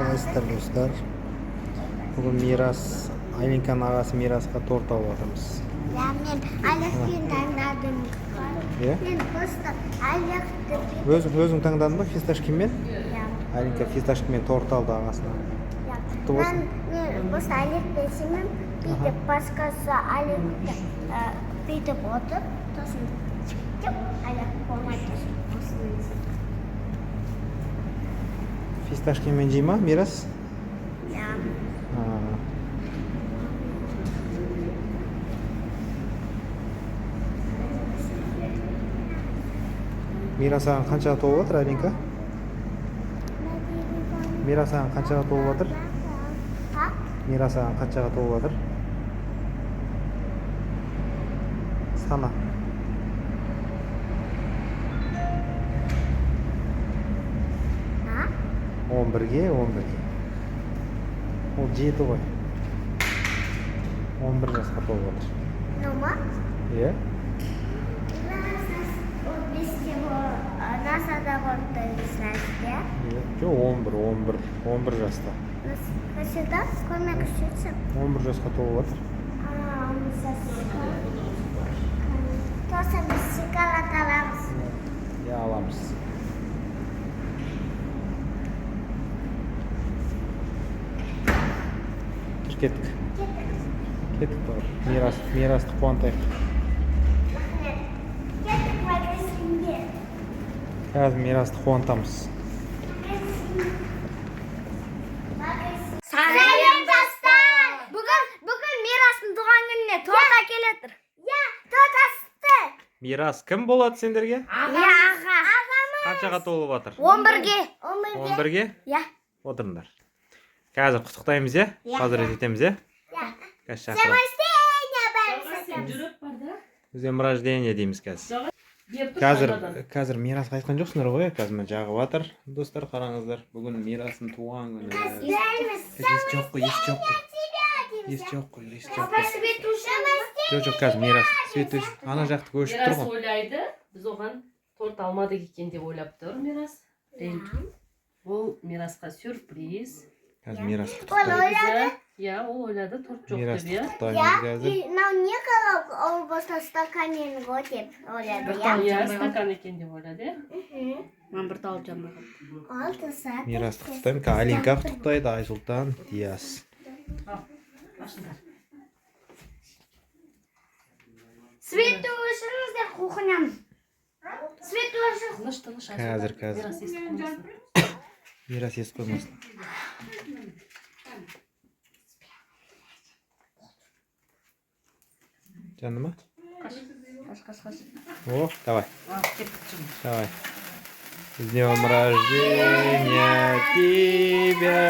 Қалайсыздар достар? Бүгін Мирас, Айлинканың ағасы Мирасқа торт алып жатырмыз. Мен Айлинканы таңдадым. Мен просто Айлинканы. Өзің таңдадың ба фисташкамен? Иә. Айлинка фисташкамен торт алды ағасына. Құтты болсын. Мен просто Айлинканы семем, бүйтіп басқасы Айлинканы бүйтіп отырып, сосын Айлинка болмайды. Фисташкамен жей ма, Мирас? Иә. Мирас ағаң қаншаға толып жатыр, Айлинка? Мирас ағаң қаншаға толып жатыр? Мирас ағаң қаншаға толып жатыр? Сана. Он бірге. Ол жеті ғой. 11 жасқа толып жатыр. Нома? Иә? Насада болды знаете? Жоқ, 11 жаста. Қашыда көмек үшінші? 11 жасқа толып жатыр. Тосын біз шоколад аламыз. Иә, аламыз. Кеттік бар. Мирасты қуантайық. Кеттік магазинге. Қазір Мирасты қуантамыз. Сәлем достар! Бүгін Мирастың туған күніне торт әкелетір. Иә, торт асты. Мирас кім болады сендерге? Иә, ағамыз. Қаншаға толып жатыр? 11-ге. 11-ге? Иә. Отырыңдар. Қазір құттықтаймыз, иә? Поздравить етеміз, иә? С днем рождения! С днем рождения дейміз қазір. Қазір Мирасқа айтқан жоқсыңдар ғой, қазір жағып жатыр. Достар, қараңыздар. Бүгін Мирастың туған күні. Ес жоқ қой. Жоқ, қазір Мирас. Светуш, ана жақты көшіп тұр Мирас ғой. ойлайды, біз оған торт алмадық екен деп ойлап тұр Мирас. Бұл Мирасқа сюрприз. Қазір Мирас құттықтаймыз. Иә, ол ойлады, торт жоқ Мирас деп, иә. құттықтаймыз қазір. Мынау не қалап, ол болса стаканмен ғой деп ойлады, Иә, стакан екен деп ойлады, иә. Мен бір тал жамағым. 6 сағат. Мирасты құттықтаймыз. Айлинка құттықтайды, Айсұлтан, Диас. Ашыңдар. Светушыңыз деп кухням. Светушың. Тыныш. Қазір. Мирас естіп қоймасын. Мирас ес қоймасын. Жанды ма? Қаш. О, давай. Кеттік жүр. Давай. С днем рождения тебя.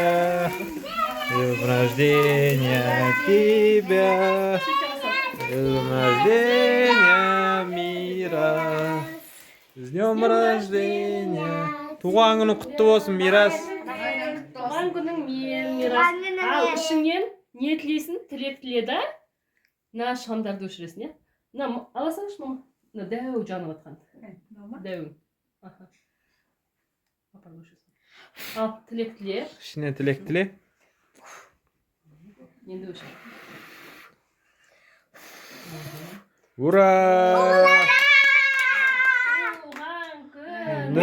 С днем рождения тебя. С днем рождения, Мира. С днем рождения. Туған күні құтты болсын, Мирас. Туған күнің мен, Мирас. Ал ішіңнен не тілейсің? Тілек тіле да. Мына шамдарды өшіресің, иә? Мына аласаңшы, мама. Мына дәу жанып атқан. Дәу. Апар өшіресің. Ал, тілек тіле. Ішіне тілек тіле. Енді өшір. Ура! Туған күнің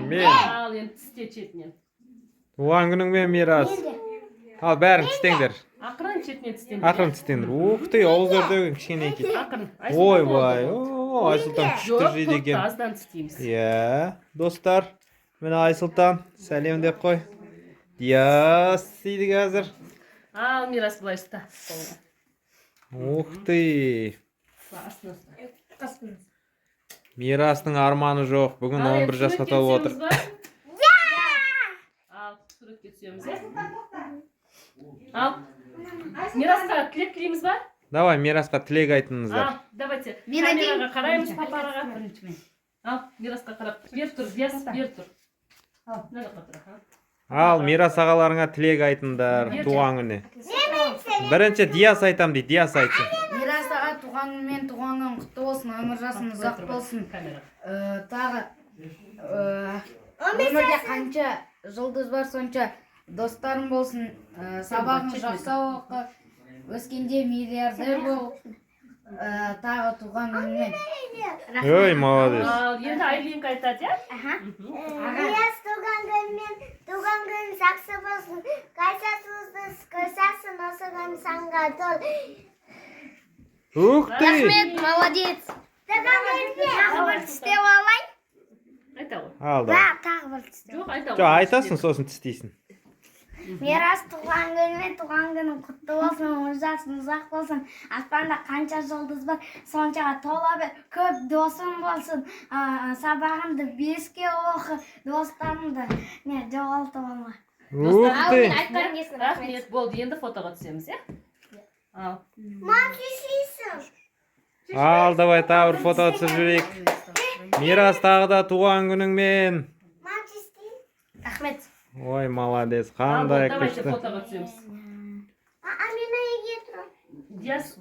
мен. Ал, енді тісте четінен. Туған күнің мен, Мирас. Ал, бәрін тістеңдер. Ақырын четінен тістен. Ақырын тістеңдер. Ух ты, ауыздарда кішкене екен. Ақырын. Ойбай, Айсұлтан күшті жейді Жоқ, екен. аздан тістейміз. Иә, достар, міне Айсұлтан, сәлем деп қой. Диас дейді қазір. Ал, Мирас былай ұста. Ух ты. Астына ұста. Мирастың арманы жоқ, бүгін 11 жасқа толып отыр. Ал, суретке түсеміз, е? Ал, Мирасқа тілек тілейміз ба? Давай, Мирасқа тілек айтыңыздар. Ал, давайте. Камераға қараймыз, папараға. Ал, Мирасқа қарап. Бер тұр, Диас, бер тұр. Ал, мына жаққа тұр. Ал, Мирас ағаларыңа тілек айтыңдар туған күні. Бірінші Диас айтам дейді, Диас айтсын. Мирас аға туған құтты болсын, өмір жасың ұзақ болсын. Тағы өмірде қанша жұлдыз бар, сонша достарың болсын, сабағың жақсы оқы, өскенде миллиардер бол, тағы туған күніңмен. Ой, молодец. Ал енді Айлинка айтады, иә? Мирас туған күн жақсы болсын. Қайсасыңызды көрсәсін, осы күн саңға тол. Ух ты! Рахмет, молодец. Туған күнге тағы бір тістеп алайын. Айта ғой. Алды. Тағы бір тістеп. Жоқ, айта Жоқ, айтасың, сосын тістейсің. Мирас туған күнің құтты болсын, ұзақсын, ұзақ болсын. Аспанда қанша жұлдыз бар, соншаға тола бер. Көп досың болсын, сабағыңды беске оқы, достарыңды жоғалтып алма. Ух ты! Айтқан кесін. Рахмет, болды, енді фотоға түсеміз, иә? Ал. Мам, шешейсің. Ал, давай тағы бір фото түсіп жіберейік. Мирас, тағы да туған күніңмен. Мам, шешейсің. Рахмет. Ой, молодец, Ал, қандай давайте күшті. фотоға түсеміз. Амина, еге тұрып. Диас